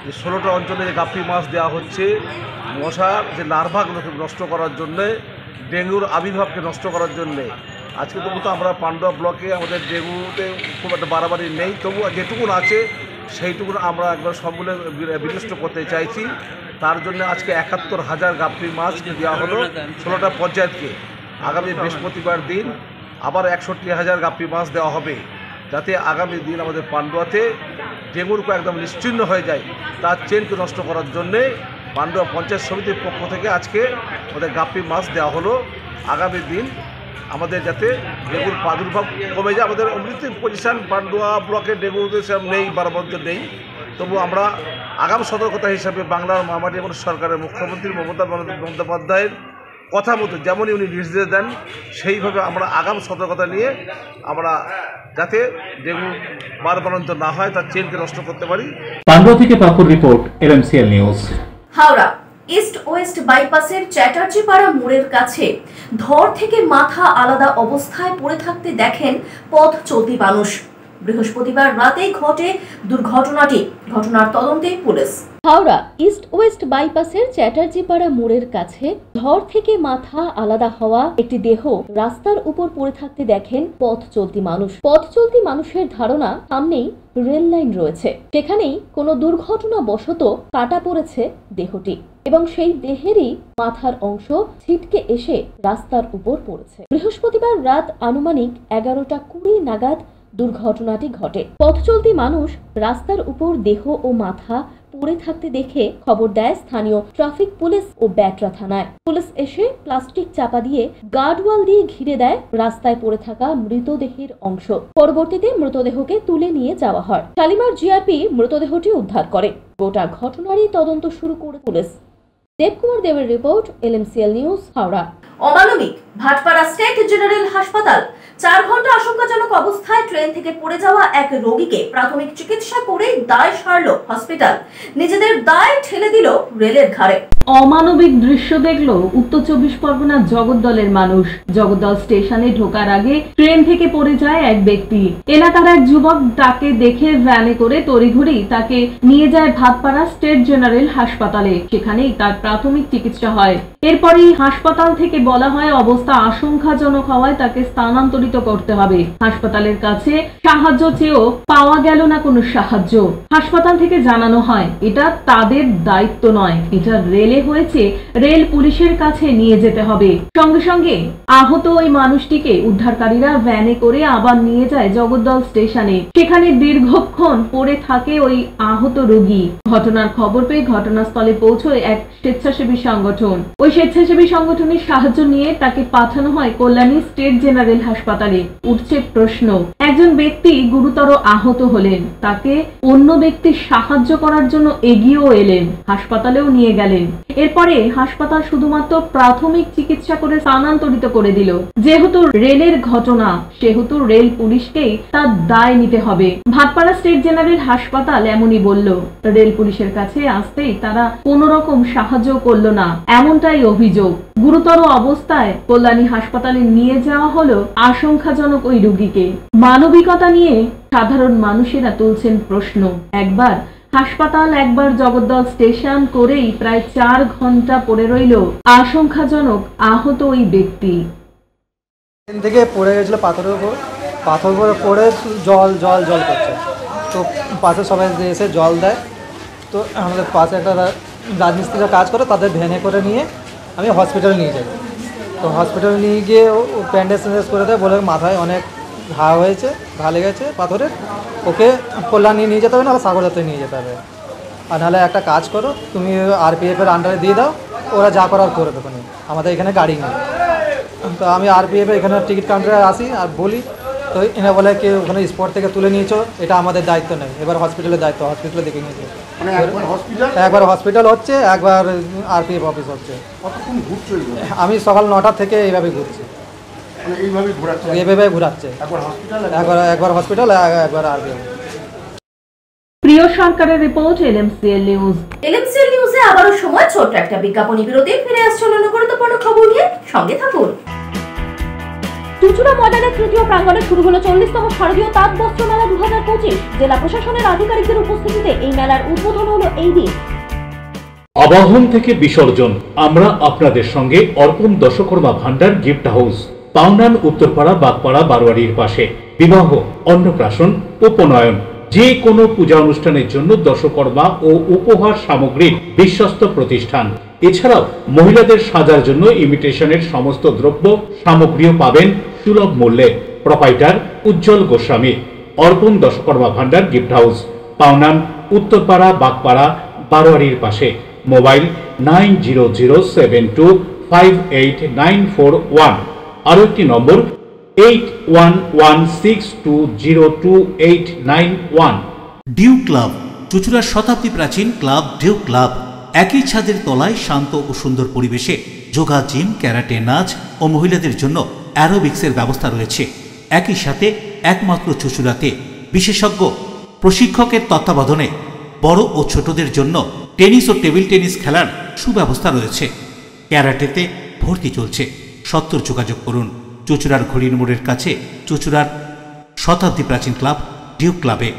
যে 16টা অঞ্চলে যে গাপ্পি মাছ দেওয়া হচ্ছে, মশার যে লার্ভাগুলোকে নষ্ট করার জন্যে, ডেঙ্গুর আবির্ভাবকে নষ্ট করার জন্যে। আজকে তবু তো আমরা পান্ডুয়া ব্লকে আমাদের ডেঙ্গুতে খুব একটা বাড়াবাড়ি নেই, তবু যেটুকুন আছে সেইটুকুন আমরা একবার সবগুলো বিনষ্ট করতে চাইছি। তার জন্য আজকে 71,000 গাপ্পি মাছ দেওয়া হলো 16টা পঞ্চায়েতকে। আগামী বৃহস্পতিবার দিন আবার 61,000 গাপ্পি মাছ দেওয়া হবে, যাতে আগামী দিন আমাদের পান্ডুয়াতে ডেঙ্গুর একদম নিশ্চিহ্ন হয়ে যায়। তার চেনকে নষ্ট করার জন্যে পান্ডুয়া পঞ্চায়েত সমিতির পক্ষ থেকে আজকে আমাদের গাপ্পি মাছ দেওয়া হলো। আগামী দিন আমাদের যাতে ডেঙ্গুর প্রাদুর্ভাব কমে যায়। আমাদের অমৃত পজিশন পান্ডুয়া ব্লকে ডেঙ্গুতে সেরকম নেই, বারবন্ত নেই, তবু আমরা আগাম সতর্কতা হিসাবে বাংলার মামাটি এবং সরকারের মুখ্যমন্ত্রী মমতা বন্দ্যোপাধ্যায়ের কথা মতো যেমনই উনি নির্দেশ দেন, সেইভাবে আমরা আগাম সতর্কতা নিয়ে আমরা যাতে ডেঙ্গু বারবারন্ত না হয় তার চেনকে নষ্ট করতে পারি। পান্ডুয়া থেকে পাপুর report, LMCL news. Howrah east west বাইপাসের চ্যাটার্জি পাড়া মোড়ের কাছে ধর থেকে মাথা আলাদা অবস্থায় পড়ে থাকতে দেখেন পথ চলতি মানুষ। বৃহস্পতিবার রাতেই ঘটে দুর্ঘটনাটি। ঘটনার তদন্তে পুলিশ। হাওড়া ইস্ট ওয়েস্ট বাইপাসের চ্যাটার্জি পাড়া মোড়ের কাছে ধর থেকে মাথা আলাদা হওয়া একটি দেহ রাস্তার উপর পড়ে থাকতে দেখেন পথ চলতি মানুষ। পথ চলতি মানুষের ধারণা সামনেই রেল লাইন রয়েছে, সেখানেই কোনো দুর্ঘটনা বশত কাটা পড়েছে দেহটি এবং সেই দেহেরই মাথার অংশ ছিটকে এসে রাস্তার উপর পড়েছে। বৃহস্পতিবার রাত আনুমানিক 11:20 নাগাদ দুর্ঘটনাটি ঘটে। পথ চলতি মানুষ রাস্তার উপর দেহ ও মাথা পড়ে থাকতে দেখে খবর দেয় স্থানীয় ট্রাফিক পুলিশ ও ব্যাটরা থানায়। পুলিশ এসে প্লাস্টিক চাপা দিয়ে গার্ডওয়াল দিয়ে ঘিরে দেয় রাস্তায় পড়ে থাকা মৃতদেহের অংশ। পরবর্তীতে মৃতদেহকে তুলে নিয়ে যাওয়া হয়। শালিমার জিআরপি মৃতদেহটি উদ্ধার করে। গোটা ঘটনারই তদন্ত শুরু করে পুলিশ। দেবকুমার দেবের রিপোর্ট, LMCL নিউজ, হাওড়া। অমানবিক ভাটপাড়া স্টেট জেনারেল হাসপাতাল। 4 ঘন্টা আশঙ্কাজনক অবস্থায় ট্রেন থেকে পড়ে যাওয়া এক রোগীকে প্রাথমিক চিকিৎসা করে দায় সারল হসপিটাল। নিজেদের দায় ঠেলে দিল রেলের ঘাড়ে। অমানবিক দৃশ্য দেখলো উত্তর 24 পরগনা জগদ্দলের মানুষ। জগদ্দল স্টেশনে ঢোকার আগে ট্রেন থেকে পড়ে যায় এক ব্যক্তি। এলাকার এক যুবক তাকে দেখে ভ্যানে করে তড়িঘড়ি তাকে নিয়ে যায় ভাটপাড়া স্টেট জেনারেল হাসপাতালে। সেখানেই তার প্রাথমিক চিকিৎসা হয়। এরপরই হাসপাতাল থেকে বলা হয় অবস্থা আশঙ্কাজনক হওয়ায় তাকে স্থানান্তরিত করতে হবে। হাসপাতালের কাছে সাহায্য চেয়েও পাওয়া গেল না কোনো সাহায্য। হাসপাতাল থেকে জানানো হয় এটা তাদের দায়িত্ব নয়, এটা রেলে হয়েছে, রেল পুলিশের কাছে নিয়ে যেতে হবে। সঙ্গে সঙ্গে আহত ওই মানুষটিকে উদ্ধারকারীরা ভ্যানে করে আবার নিয়ে যায় জগদ্দল স্টেশনে। সেখানে দীর্ঘক্ষণ পড়ে থাকে ওই আহত রোগী। ঘটনার খবর পেয়ে ঘটনাস্থলে পৌঁছয় এক স্বেচ্ছাসেবী সংগঠন। ওই স্বেচ্ছাসেবী সংগঠনের সাহায্য নিয়ে তাকে পাঠানো হয় কল্যাণী স্টেট জেনারেল হাসপাতালে। উঠছে প্রশ্ন, একজন ব্যক্তি গুরুতর আহত হলেন, তাকে অন্য ব্যক্তি সাহায্য করার জন্য এগিয়েও এলেন, হাসপাতালেও নিয়ে গেলেন। এরপরে হাসপাতাল শুধুমাত্র প্রাথমিক চিকিৎসা করে স্থানান্তরিত করে দিল। যেহেতু রেলের ঘটনা, সেহেতু রেল পুলিশকেই তার দায় নিতে হবে। ভাটপাড়া স্টেট জেনারেল হাসপাতাল এমনই বলল। রেল পুলিশের কাছে আসতেই তারা কোনো রকম সাহায্য করল না, এমনটাই অভিযোগ। গুরুতর অবস্থায় কল্যাণী হাসপাতালে নিয়ে যাওয়া হলো আশঙ্কাজনক ওই রোগীকে। মানবিকতা নিয়ে সাধারণ মানুষেরা তুলছেন প্রশ্ন। একবার হাসপাতাল একবার জগদ্দল স্টেশন করেই প্রায় 4 ঘন্টা পড়ে রইল আশঙ্কাজনক আহত ওই ব্যক্তি। থেকে পড়ে গেছিল পাথরের উপর, পাথর উপরে পড়ে জল জল জল করছে, তো পাশে সবাই এসে জল দেয়। তো আমাদের পাশে একটা রাজমিস্ত্রিরা কাজ করে, তাদের ভ্যানে করে নিয়ে আমি হসপিটাল নিয়ে যাই। তো হসপিটাল নিয়ে গিয়ে ব্যান্ডেজ ট্যান্ডেজ করে দেয়, বলে মাথায় অনেক ঘা হয়েছে, ঘা লেগেছে পাথরের, ওকে কল্যাণী নিয়ে যেতে হবে না, সাগরদাতে নিয়ে যেতে হবে। আর নাহলে একটা কাজ করো, তুমি আরপিএফের আন্ডারে দিয়ে দাও, ওরা যা করার করে দেবে, আমাদের এখানে গাড়ি নেই। তো আমি আরপিএফের এখানে টিকিট কাউন্টারে আসি আর বলি, তো এনে বলে কি ওখানে স্পট থেকে তুলে নিয়েছো, এটা আমাদের দায়িত্ব নেই, এবার হসপিটালের দায়িত্ব, হসপিটালে দেখে নিয়েছে। একবার হসপিটাল হচ্ছে, একবার আরপিএফ অফিস হচ্ছে। আমি সকাল 9টা থেকে এইভাবে ঘুরছি, এইভাবে ঘোরাচ্ছে, একবার হসপিটাল, একবার আরপিএফ। প্রিয় সরকারের রিপোর্ট, এলএমসিএল নিউজ। এলএমসিএল নিউজে আবারও সময় ছোট্ট একটা বিজ্ঞাপনী বিরতি। ফিরে আসছে অন্য গুরুত্বপূর্ণ খবর নিয়ে, সঙ্গে থাকুন। চুঁচুড়া ময়দানের তৃতীয় প্রাঙ্গণে শুরু হলো 40তম শারদীয় তাঁত বস্ত্র মেলা 2025। জেলা প্রশাসনের আধিকারিকদের উপস্থিতিতে এই মেলার উদ্বোধন হলো এই দিন। আবাহন থেকে বিসর্জন, আমরা আপনাদের সঙ্গে অর্পণ দশকর্মা ভান্ডার গিফট হাউস, পাওনান, উত্তরপাড়া, বাগপাড়া, বারোয়ারির পাশে। বিবাহ, অন্নপ্রাশন, উপনয়ন, যে কোনো পূজা অনুষ্ঠানের জন্য দশকর্মা ও উপহার সামগ্রীর বিশ্বস্ত প্রতিষ্ঠান। এছাড়াও মহিলাদের সাজার জন্য ইমিটেশনের সমস্ত দ্রব্য সামগ্রীও পাবেন সুলভ মূল্যে। প্রোপাইটার উজ্জ্বল গোস্বামী। অর্পণ দশকর্মা ভান্ডার গিফট হাউস, পাওনান, উত্তরপাড়া, বাগপাড়া, বারোয়ারির পাশে। মোবাইল 9007258941। আরও একটি নম্বর 8116202891। ডিউ ক্লাব, চুঁচুড়ার শতাব্দী প্রাচীন ক্লাব ডিউ ক্লাব। একই ছাদের তলায় শান্ত ও সুন্দর পরিবেশে যোগা, জিম, ক্যারাটে, নাচ ও মহিলাদের জন্য অ্যারোবিক্সের ব্যবস্থা রয়েছে। একই সাথে একমাত্র চুঁচুড়াতে বিশেষজ্ঞ প্রশিক্ষকের তত্ত্বাবধানে বড় ও ছোটদের জন্য টেনিস ও টেবিল টেনিস খেলার সুব্যবস্থা রয়েছে। ক্যারাটেতে ভর্তি চলছে। সত্তর যোগাযোগ করুন চুঁচুড়ার ঘড়ির মোড়ের কাছে চুঁচুড়ার শতাব্দী প্রাচীন ক্লাব ডিউ ক্লাবে।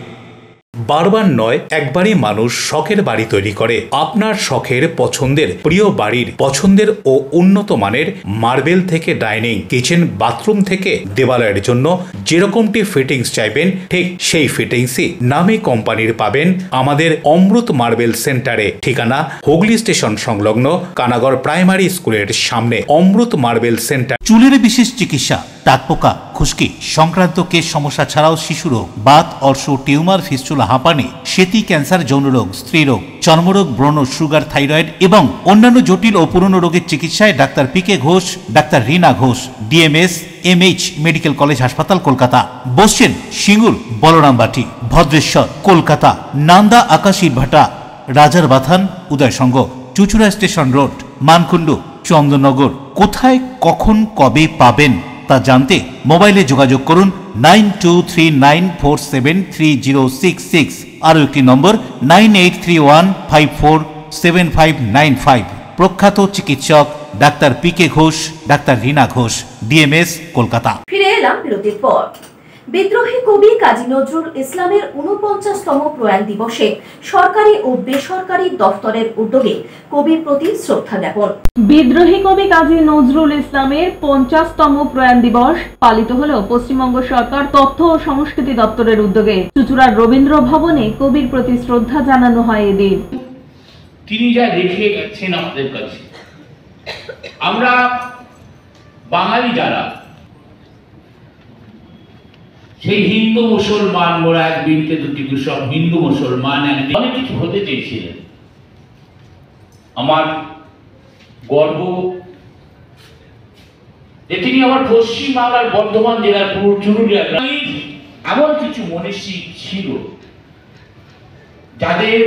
বারবার নয়, একবারই মানুষ শখের বাড়ি তৈরি করে। আপনার শখের পছন্দের প্রিয় বাড়ির পছন্দের ও উন্নত মানের মার্বেল থেকে ডাইনিং, কিচেন, বাথরুম থেকে দেওয়ালের জন্য যেরকমটি ফিটিংস চাইবেন, ঠিক সেই ফিটিংসই নামী কোম্পানির পাবেন আমাদের অমৃত মার্বেল সেন্টারে। ঠিকানা হুগলি স্টেশন সংলগ্ন কানাগড় প্রাইমারি স্কুলের সামনে। অমৃত মার্বেল সেন্টার। চুলের বিশেষ চিকিৎসা, টাকপোকা, খুশকি সংক্রান্ত কেশ সমস্যা ছাড়াও শিশুরোগ, বাত, অর্শ, টিউমার, ফিস্টুলা, হাঁপানি, সেতি, ক্যান্সার, যৌনরোগ, স্ত্রীরোগ, চর্মরোগ, ব্রণ, সুগার, থাইরয়েড এবং অন্যান্য জটিল ও পুরনো রোগের চিকিৎসায় ডাক্তার পিকে ঘোষ, ডাক্তার Rina Ghosh, DMS MH medical college হাসপাতাল, কলকাতা। বসছেন সিঙ্গুর, বলরামবাটি, ভদ্রেশ্বর, কলকাতা, নান্দা, আকাশীরভাটা, রাজার বাথান, উদয়সঙ্গ, চুঁচুড়া স্টেশন রোড, মানকুণ্ডু, চন্দননগর। কোথায়, কখন, কবে পাবেন তা জানতে মোবাইলে যোগাযোগ করুন 9239473066। আরও একটি নম্বর 9831547595। প্রখ্যাত চিকিৎসক ডাক্তার পিকে ঘোষ, ডাক্তার রীনা ঘোষ, ডিএমএস, কলকাতা। ফিরে এলাম বিরতির পর। বিদ্রোহী কবি কাজী নজরুল ইসলামের 49তম প্রয়াণ দিবসে সরকারি ও বেসরকারি দফতরের উদ্যোগে কবির প্রতি শ্রদ্ধা জ্ঞাপন। বিদ্রোহী কবি কাজী নজরুল ইসলামের 50তম প্রয়াণ দিবস পালিত হলো পশ্চিমবঙ্গ সরকার তথ্য ও সংস্কৃতি দপ্তরের উদ্যোগে। চুঁচুড়ার রবীন্দ্র ভবনে কবির প্রতি শ্রদ্ধা জানানো হয় এদিন। তিনি যা রেখে গেছেন আমাদের কাছে, আমরা বাঙালি যারা, সেই হিন্দু মুসলমান, মোরা এক বীরকে দুটি কৃষক, হিন্দু মুসলমান অনেক কিছু হতে চেয়েছিলেন। আমার গর্ব যে তিনি আমার পশ্চিম বাংলার বর্ধমান জেলার চুরুলিয়া এমন কিছু মনীষী ছিল যাদের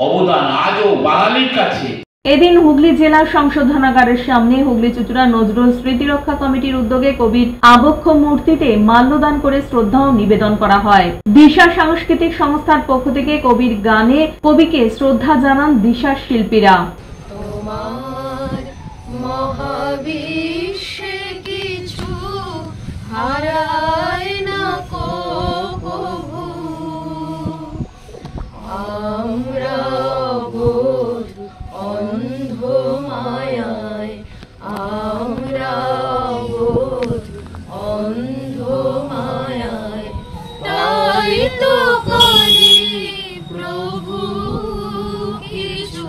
অবদান আজও বাঙালির কাছে। এদিন হুগলি জেলা সংশোধনাগারের সামনে হুগলি চুঁচুড়া নজরুল স্মৃতি রক্ষা কমিটির উদ্যোগে কবির আবক্ষ মূর্তিতে মাল্যদান করে শ্রদ্ধা ও নিবেদন করা হয়। দিশা সাংস্কৃতিক সংস্থার পক্ষ থেকে কবির গানে কবিকে শ্রদ্ধা জানান দিশার শিল্পীরা। আমরা অন্ধ মায়ায়, তাই তো কাঁদি প্রভু, কিছু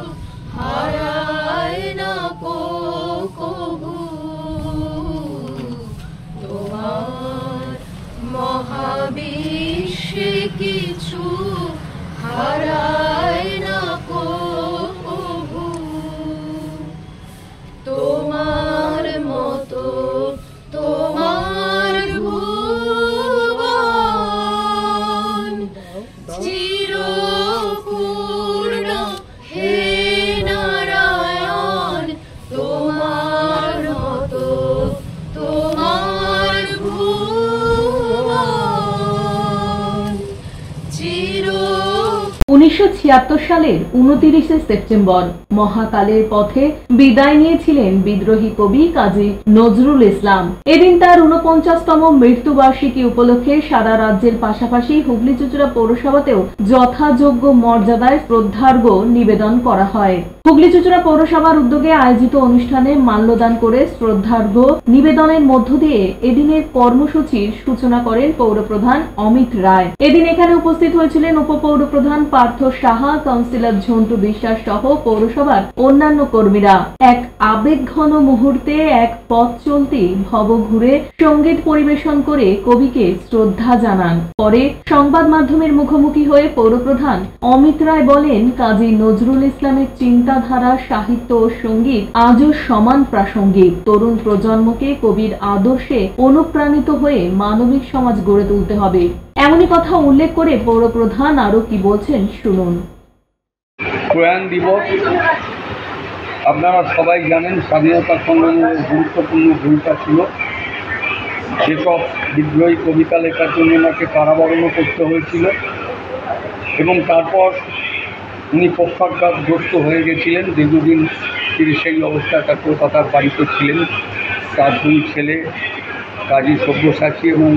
হারায় না কভু। তোমার মহাবিশ্বে কিছু হারায় না কভু। তোমার মতো তোমার ভুবন চিরপূর্ণ হে নারায়ণ, তোমার মতো তোমার ভুবন চির। 1976 সালের 29শে সেপ্টেম্বর মহাকালের পথে বিদায় নিয়েছিলেন বিদ্রোহী কবি কাজী নজরুল ইসলাম। এদিন তার 49তম মৃত্যুবার্ষিকী উপলক্ষে সারা রাজ্যের পাশাপাশি হুগলি চুঁচুড়া পৌরসভাতেও যথাযোগ্য মর্যাদায় শ্রদ্ধার্ঘ্য নিবেদন করা হয়। হুগলি চুঁচুড়া পৌরসভার উদ্যোগে আয়োজিত অনুষ্ঠানে মাল্যদান করে শ্রদ্ধার্ঘ্য নিবেদনের মধ্য দিয়ে এদিনের কর্মসূচির সূচনা করেন পৌরপ্রধান অমিত রায়। এদিন এখানে উপস্থিত হয়েছিলেন উপপৌরপ্রধান পার্থ সাহা, কাউন্সিলর ঝন্টু বিশ্বাস সহ পৌরসভার অন্যান্য কর্মীরা। এক আবেগঘন মুহূর্তে এক পথ চলতি ভব ঘুরে সঙ্গীত পরিবেশন করে কবিকে শ্রদ্ধা জানান। পরে সংবাদ মাধ্যমের মুখোমুখি হয়ে পৌরপ্রধান অমিত রায় বলেন, কাজী নজরুল ইসলামের চিন্তাধারা, সাহিত্য ও সঙ্গীত আজও সমান প্রাসঙ্গিক। তরুণ প্রজন্মকে কবির আদর্শে অনুপ্রাণিত হয়ে মানবিক সমাজ গড়ে তুলতে হবে। এমনই কথা উল্লেখ করে পৌরপ্রধান আরো কি বলছেন শুনুন। প্রয়াণ দিবস আপনারা সবাই জানেন, স্বাধীনতা সংগ্রামের গুরুত্বপূর্ণ ভূমিকা ছিল। যেসব বিদ্রোহী কবিতা লেখার জন্য ওনাকে কারাবরণ করতে হয়েছিল এবং তারপর উনি পক্ষাঘাতগ্রস্ত হয়ে গেছিলেন। দীর্ঘদিন তিনি সেই অবস্থায় কলকাতার বাড়িতে ছিলেন। তার দুই ছেলে কাজী সব্যসাচী এবং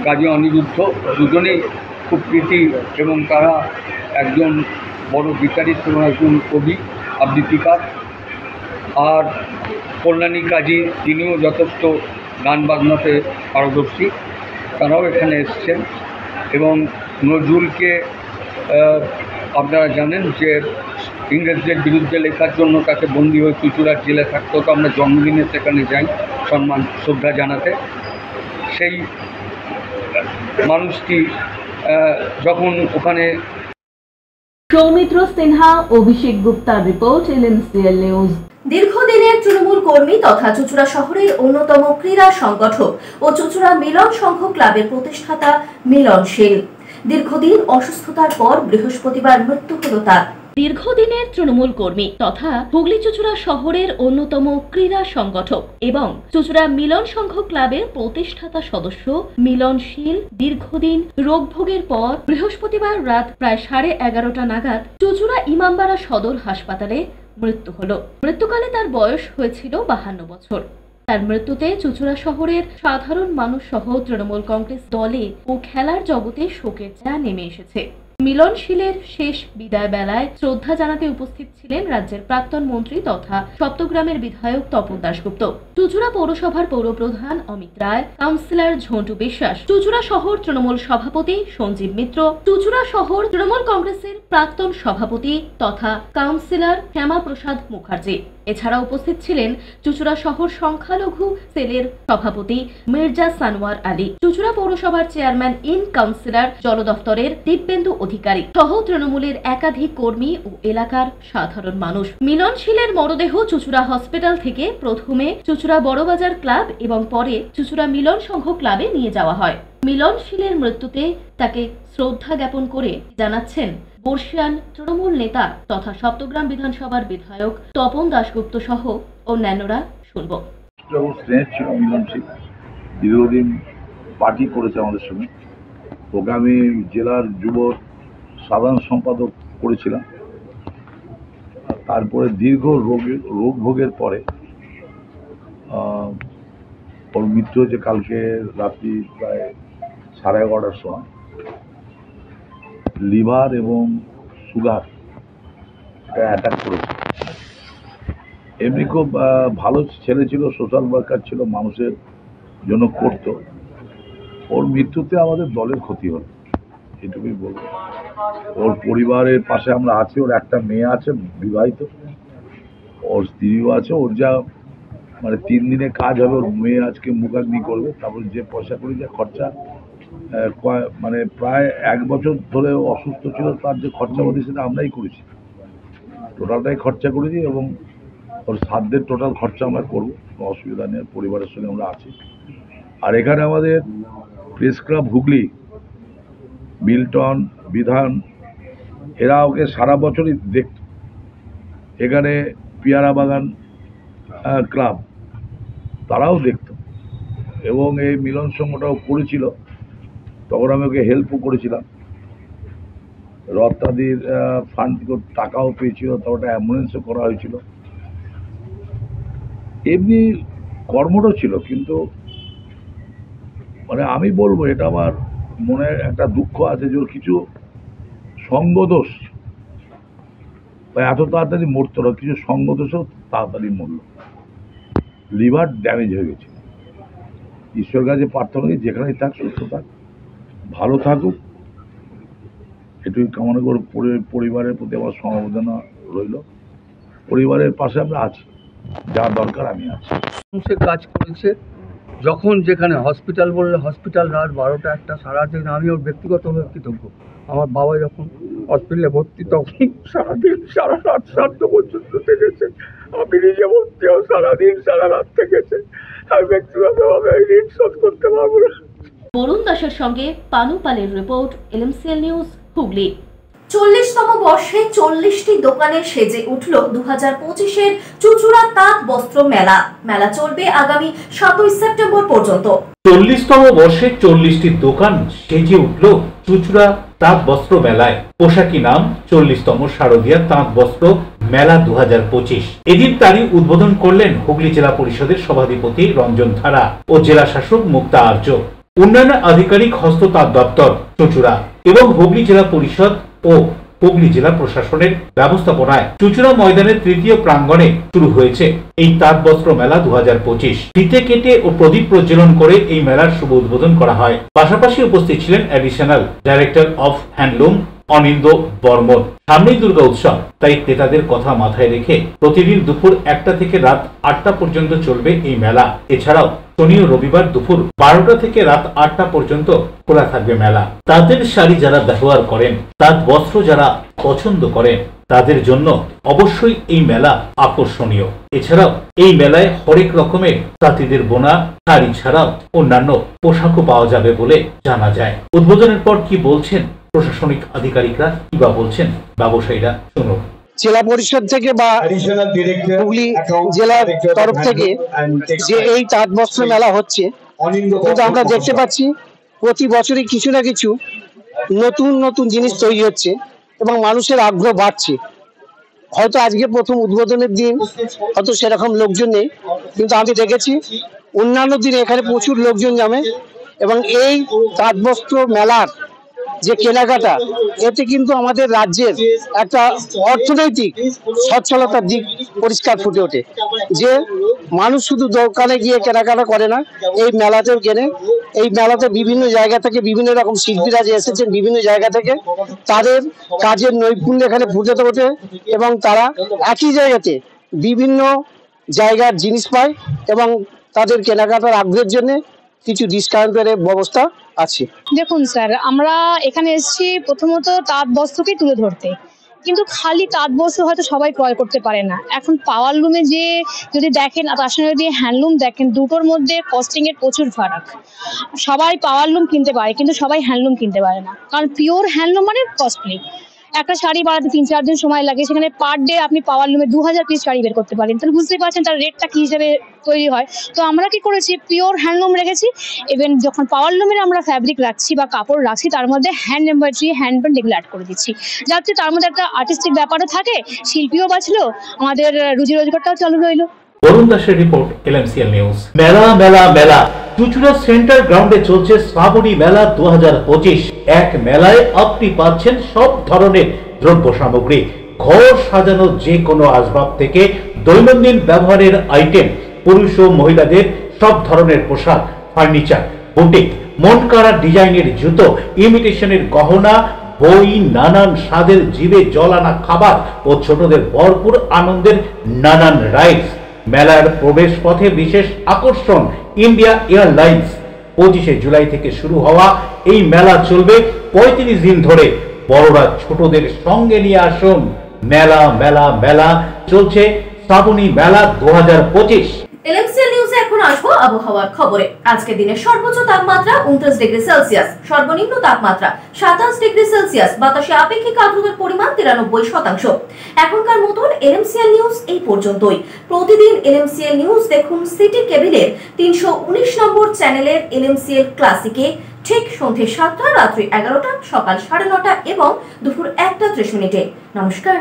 কাজী অনিরুদ্ধ দুজনেই খুব প্রীতি এবং তারা একজন বড় গীতারিস্ট এবং একজন কবি আবৃত্তিকার। আর কল্যাণী কাজী, তিনিও যথেষ্ট গান বাজনাতে পারদর্শী, তারাও এখানে এসছেন। এবং নজরুলকে আপনারা জানেন যে ইংরেজদের বিরুদ্ধে লেখার জন্য তাকে বন্দী হয়ে চুঁচুড়ার জেলে থাকতে হতো। আমরা জন্মদিনে সেখানে যাই সম্মান শ্রদ্ধা জানাতে। সেই মানুষটি যখন ওখানে। সৌমিত্র সিনহা, অভিষেক গুপ্তার রিপোর্ট, LNCL নিউজ। দীর্ঘদিনের তৃণমূল কর্মী তথা চুঁচুড়া শহরের অন্যতম ক্রীড়া সংগঠক ও চুঁচুড়া মিলন সংঘ ক্লাবের প্রতিষ্ঠাতা মিলনশীল দীর্ঘদিন অসুস্থতার পর বৃহস্পতিবার মৃত্যু হল তার। দীর্ঘদিনের তৃণমূল কর্মী তথা হুগলি চুঁচুড়া শহরের অন্যতম ক্রীড়া সংগঠক এবং চুঁচুড়া মিলন সংঘ ক্লাবের প্রতিষ্ঠাতা সদস্য মিলনশীল দীর্ঘদিন রোগভোগের পর বৃহস্পতিবার রাত প্রায় 11:30 নাগাদ চুঁচুড়া ইমামবাড়া সদর হাসপাতালে মৃত্যু হল। মৃত্যুকালে তার বয়স হয়েছিল 52 বছর। তার মৃত্যুতে চুঁচুড়া শহরের সাধারণ মানুষ সহ তৃণমূল কংগ্রেস দলে ও খেলার জগতে শোকের ছায়া নেমে এসেছে। মিলনশীলের শেষ বিদায় বেলায় শ্রদ্ধা জানাতে উপস্থিত ছিলেন রাজ্যের প্রাক্তন মন্ত্রী তথা সপ্তগ্রামের বিধায়ক তপন দাশগুপ্ত, চুঁচুড়া পৌরসভার পৌরপ্রধান অমিত রায়, কাউন্সিলর ঝন্টু বিশ্বাস, চুঁচুড়া শহর তৃণমূল সভাপতি সঞ্জীব মিত্র, চুঁচুড়া শহর তৃণমূল কংগ্রেসের প্রাক্তন সভাপতি তথা কাউন্সিলর শ্যামাপ্রসাদ মুখার্জি। এছাড়া উপস্থিত ছিলেন চুঁচুড়া শহর সংখ্যালঘু সেলের সভাপতি মির্জা সানোয়ার আলী, চুঁচুড়া পৌরসভার চেয়ারম্যান ইন কাউন্সিলর জল দফতরের দিব্যেন্দু অধিকারী সহ তৃণমূলের একাধিক কর্মী ও এলাকার সাধারণ মানুষ। মিলনশীলের মরদেহ চুঁচুড়া হসপিটাল থেকে প্রথমে চুঁচুড়া বড়বাজার ক্লাব এবং পরে চুঁচুড়া মিলন সংঘ ক্লাবে নিয়ে যাওয়া হয়। মিলনশীলের মৃত্যুতে তাকে শ্রদ্ধা জ্ঞাপন করে জানাচ্ছেন বর্ষিয়ান তৃণমূল নেতা তথা সপ্তগ্রাম বিধানসভার বিধায়ক তপন দাশগুপ্ত সহ অন্যান্যরা। শুনব। মিলনশীল দীর্ঘদিন পার্টি করেছে আমাদের সঙ্গে। প্রোগ্রামে জেলার যুব সাধারণ সম্পাদক করেছিলাম। তারপরে দীর্ঘ রোগ ভোগের পরে ওর মৃত্যু হয়েছে কালকে রাত্রি প্রায় 11:30টার সময়। লিভার এবং সুগার অ্যাটাক করেছে। এমনি খুব ভালো ছেলে ছিল, সোশ্যাল ওয়ার্কার ছিল, মানুষের জন্য করতো। ওর মৃত্যুতে আমাদের দলের ক্ষতি হলো, এটুকুই বলবো। ওর পরিবারের পাশে আমরা আছি। ওর একটা মেয়ে আছে বিবাহিত, ওর স্ত্রীও আছে। ওর যা মানে 3 দিনে কাজ হবে, ওর মেয়ে আজকে মুখাগ্নি করবে। তারপর যে পয়সা করি যা খরচা, মানে প্রায় 1 বছর ধরে অসুস্থ ছিল, তার যে খরচা পাতি সেটা আমরাই করেছি, টোটালটাই খরচা করেছি। এবং ওর সাধ্যের টোটাল খরচা আমরা করবো, কোনো অসুবিধা নেই। পরিবারের সঙ্গে আমরা আছি। আর এখানে আমাদের প্রেস ক্লাব হুগলি, মিল্টন, বিধান, এরা ওকে সারা বছরই দেখত। এখানে পিয়ারা বাগান ক্লাব, তারাও দেখত। এবং এই মিলন সংঘটাও করেছিল, তখন আমি ওকে হেল্পও করেছিলাম। রত্নাদির ফান্ড থেকে টাকাও পেয়েছিল, তখন একটা অ্যাম্বুলেন্সও করা হয়েছিল। এমনি কর্মটা ছিল, কিন্তু মানে আমি বলবো এটা আমার মনে একটা দুঃখ আছে যে ওর কিছু সঙ্গদোষ, এত তাড়াতাড়ি মরতো না, কিছু সঙ্গদোষও তাড়াতাড়ি মরল। লিভার ড্যামেজ হয়ে গেছে। ঈশ্বর কাছে প্রার্থনা করি যেখানেই থাক সুস্থ থাক, ভালো থাকুক, এটুকুই কামনা করে পরিবারের প্রতি আমার সমবেদনা রইল। পরিবারের পাশে আমরা আছি, যা দরকার আমি আছি। সে কাজ করেছে, যখন যেখানে হসপিটাল বললে হসপিটাল রাত 12টা 1টা সারাদিন। আমি ওর ব্যক্তিগতভাবে কৃতজ্ঞ। আমার বাবা যখন হসপিটালে ভর্তি, তখন সারাদিন সারা রাত 7টা পর্যন্ত থেকেছে। আমি নিজে ভর্তিও সারাদিন সারা রাত থেকেছে। আমি ব্যক্তিগতভাবে ঋণ শোধ করতে পারবো না। বরুণ দাসের সঙ্গে পানু পালের রিপোর্ট, LMCL নিউজ, হুগলি। 40তম বর্ষে 40টি দোকানে সেজে উঠল 2025-এর চুঁচুড়া তাঁত বস্ত্র মেলা। মেলা চলবে আগামী 7ই সেপ্টেম্বর পর্যন্ত। 40তম বর্ষে 40টি দোকান সেজে উঠল চুঁচুড়া তাঁত বস্ত্র মেলায়। পোশাকি নাম 40তম শারদীয়া তাঁত বস্ত্র মেলা 2025। এদিন তারই উদ্বোধন করলেন হুগলি জেলা পরিষদের সভাধিপতি রঞ্জন ধারা ও জেলা শাসক মুক্তা আর্য। উন্নয়ন আধিকারিক হস্ত তাঁত দপ্তর চুঁচুড়া এবং হুগলি জেলা পরিষদ ও হুগলি জেলা প্রশাসনের ব্যবস্থাপনায় চুঁচুড়া ময়দানের 3য় প্রাঙ্গণে শুরু হয়েছে এই তাঁত বস্ত্র মেলা 2025। ফিতে কেটে ও প্রদীপ প্রজ্বলন করে এই মেলার শুভ উদ্বোধন করা হয়। পাশাপাশি উপস্থিত ছিলেন অ্যাডিশনাল ডাইরেক্টর অফ হ্যান্ডলুম অনিন্দ বর্মন। সামনেই দুর্গা উৎসব, তাই ক্রেতাদের কথা মাথায় রেখে প্রতিদিন দুপুর 1টা থেকে রাত 8টা পর্যন্ত চলবে এই মেলা। এছাড়াও শনি ও রবিবার দুপুর 12টা থেকে রাত 8টা পর্যন্ত খোলা থাকবে মেলা। তাঁতের শাড়ি যারা ব্যবহার করেন, তাঁত বস্ত্র যারা পছন্দ করেন, তাদের জন্য অবশ্যই এই মেলা আকর্ষণীয়। এছাড়াও এই মেলায় হরেক রকমের তাঁতিদের বোনা শাড়ি ছাড়াও অন্যান্য পোশাকও পাওয়া যাবে বলে জানা যায়। উদ্বোধনের পর কি বলছেন প্রশাসনিক আধিকারিকরা, কি বা বলছেন ব্যবসায়ীরা, শুনুন। জেলা পরিষদ থেকে বা হুগলি জেলার তরফ থেকে যে এই তাঁত বস্ত্র মেলা হচ্ছে, কিন্তু আমরা দেখতে পাচ্ছি প্রতি বছরই কিছু না কিছু নতুন নতুন জিনিস তৈরি হচ্ছে এবং মানুষের আগ্রহ বাড়ছে। হয়তো আজকে প্রথম উদ্বোধনের দিন, হয়তো সেরকম লোকজন নেই, কিন্তু আমি দেখেছি অন্যান্য দিনে এখানে প্রচুর লোকজন জমে এবং এই তাঁত বস্ত্র মেলার যে কেনাকাটা, এতে কিন্তু আমাদের রাজ্যের একটা অর্থনৈতিক সচ্ছলতার দিক পরিষ্কার ফুটে ওঠে, যে মানুষ শুধু দোকানে গিয়ে কেনাকাটা করে না, এই মেলাতেও কেনে। এই মেলাতে বিভিন্ন জায়গা থেকে বিভিন্ন রকম শিল্পীরা যে এসেছেন বিভিন্ন জায়গা থেকে, তাদের কাজের নৈপুণ্য এখানে ফুটে ওঠে এবং তারা একই জায়গাতে বিভিন্ন জায়গার জিনিস পায় এবং তাদের কেনাকাটার আগ্রহের জন্য কিছু ডিসকাউন্টের ব্যবস্থা আছে। দেখুন স্যার, আমরা এখানে এসেছি প্রথমত তাঁত বস্ত্রকে তুলে ধরতে, কিন্তু খালি তাঁত বস্ত্র হয়তো সবাই ক্রয় করতে পারে না। এখন পাওয়ার লুমে যে যদি দেখেন আর তার সঙ্গে যদি হ্যান্ডলুম দেখেন, দুটোর মধ্যে কস্টিংয়ের প্রচুর ফারাক। সবাই পাওয়ার লুম কিনতে পারে কিন্তু সবাই হ্যান্ডলুম কিনতে পারে না, কারণ পিওর হ্যান্ডলুম মানে কস্টলি। একটা শাড়ি বানাতে 3-4 দিন সময় লাগে, সেখানে পার ডে আপনি পাওয়ার লুমে 2000 পিস শাড়ি বের করতে পারেন। তাহলে বুঝতেই পারছেন তার রেটটা কি হিসেবে তৈরি হয়। তো আমরা কি করেছি, পিওর হ্যান্ডলুম রেখেছি। ইভেন যখন পাওয়ার লুমের আমরা ফ্যাব্রিক রাখছি বা কাপড় রাখছি, তার মধ্যে হ্যান্ড এমব্রয়ডারি, হ্যান্ড পেন্ট এগুলো অ্যাড করে দিচ্ছি, যাতে তার মধ্যে একটা আর্টিস্টিক ব্যাপারও থাকে, শিল্পীও বাঁচলো, আমাদের রুজি রোজগারটাও চালু রইলো। বরুণ দাসের রিপোর্ট, LMCL নিউজ। মেলা মেলা মেলা চুঁচুড়া সেন্টার গ্রাউন্ডে চলছে শ্রাবণী মেলা 2025। এক মেলায় আপনি পাচ্ছেন সব ধরনের দ্রব্য সামগ্রী, ঘর সাজানো যে কোনো আসবাব থেকে দৈনন্দিন ব্যবহারের আইটেম, পুরুষ ও মহিলাদের সব ধরনের পোশাক, ফার্নিচার, বুটিক, মন কাড়া ডিজাইনের জুতো, ইমিটেশনের গহনা, বই, নানান স্বাদের জিভে জল আনা খাবার ও ছোটদের ভরপুর আনন্দের নানান রাইডস। মেলার প্রবেশ পথে বিশেষ আকর্ষণ ইন্ডিয়া এয়ারলাইন্স। 25শে জুলাই থেকে শুরু হওয়া এই মেলা চলবে 35 দিন ধরে। বড়রা ছোটদের সঙ্গে নিয়ে আসুন। মেলা মেলা মেলা চলছে শ্রাবণী মেলা 2025। এলএমসিএল নিউজে এখন আসবো আবহাওয়ার খবরে। আজকে দিনের সর্বোচ্চ তাপমাত্রা 29 ডিগ্রি সেলসিয়াস, সর্বনিম্ন তাপমাত্রা 27 ডিগ্রি সেলসিয়াস, বাতাসে আপেক্ষিক আর্দ্রতার পরিমাণ 93%। এখনকার মতন এলএমসিএল নিউজ এই পর্যন্তই। প্রতিদিন এলএমসিএল নিউজ দেখুন সিটি কেবিলের 319 নম্বর চ্যানেলের এলএমসিএল ক্লাসিকে ঠিক সন্ধ্যে 7টা, রাত্রি 11টা, সকাল 9:30 এবং দুপুর 1টা 30 মিনিটে। নমস্কার।